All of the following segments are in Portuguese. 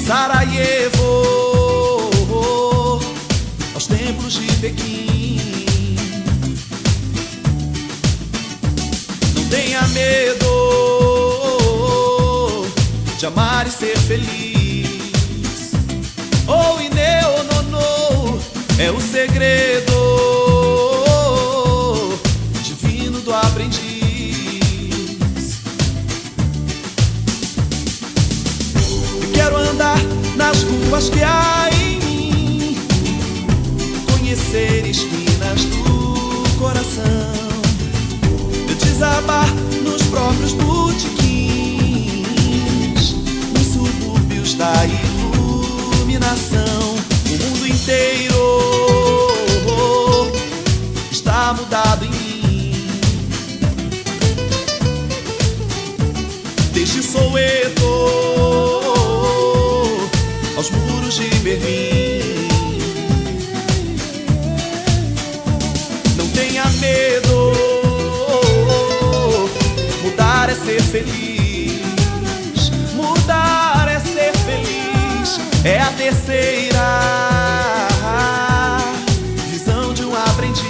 Sarajevo, aos templos de Pequim. Não tenha medo de amar e ser feliz. Oh, Ineu, nono, é o segredo divino do aprendiz. Eu quero andar nas ruas que há em mim, conhecer esquinas do coração, eu desabar nos próprios botequins, nos subúrbios da iluminação. O mundo inteiro está mudado em mim, desde Soweto aos muros de Berlim. Não tenha medo, mudar é ser feliz. Mudar é ser feliz, é a terceira visão de um aprendiz.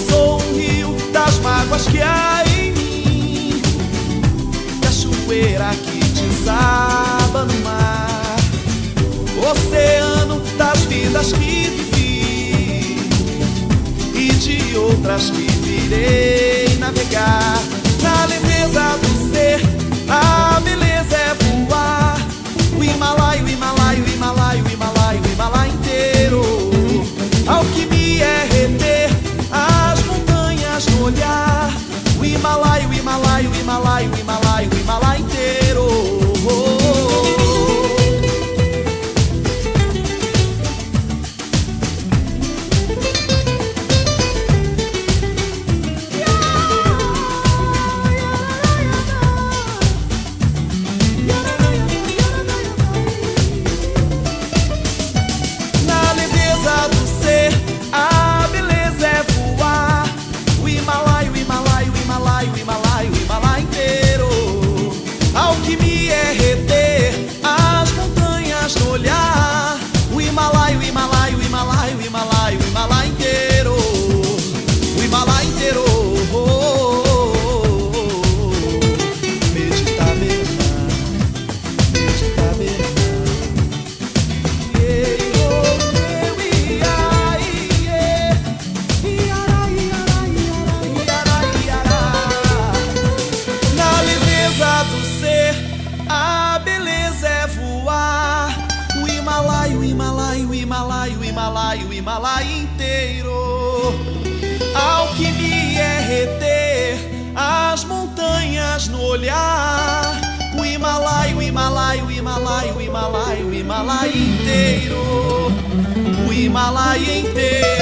Sou um rio das mágoas que há em mim, cachoeira que desaba no mar, oceano das vidas que vivi e de outras que virei navegar. Na leveza do ser, a beleza é voar. O Himalaia, o Himalaia, o Himalaia, o Himalaia, o Himalaia inteiro. Alquimia é reter as montanhas no olhar. O Himalaia, o Himalaia, o Himalaia, o Himalaia, o Himalaia inteiro. Na leveza do ser, a beleza é voar. O Himalaia, o Himalaia, o Himalaia, o Himalaia, o Himalaia inteiro. Alquimia é reter as montanhas no olhar. O Himalaia, o Himalaia, o Himalaia, o Himalaia, o Himalaia inteiro. O Himalaia inteiro. Meditar, meditar, meditar, meditar. Na leveza do ser, a beleza é voar. O Himalaia, o Himalaia, o Himalaia, o Himalaia, o Himalaia inteiro. Alquimia é reter as montanhas no olhar. O Himalaia, o Himalaia, o Himalaia, o Himalaia, o Himalaia inteiro. O Himalaia inteiro.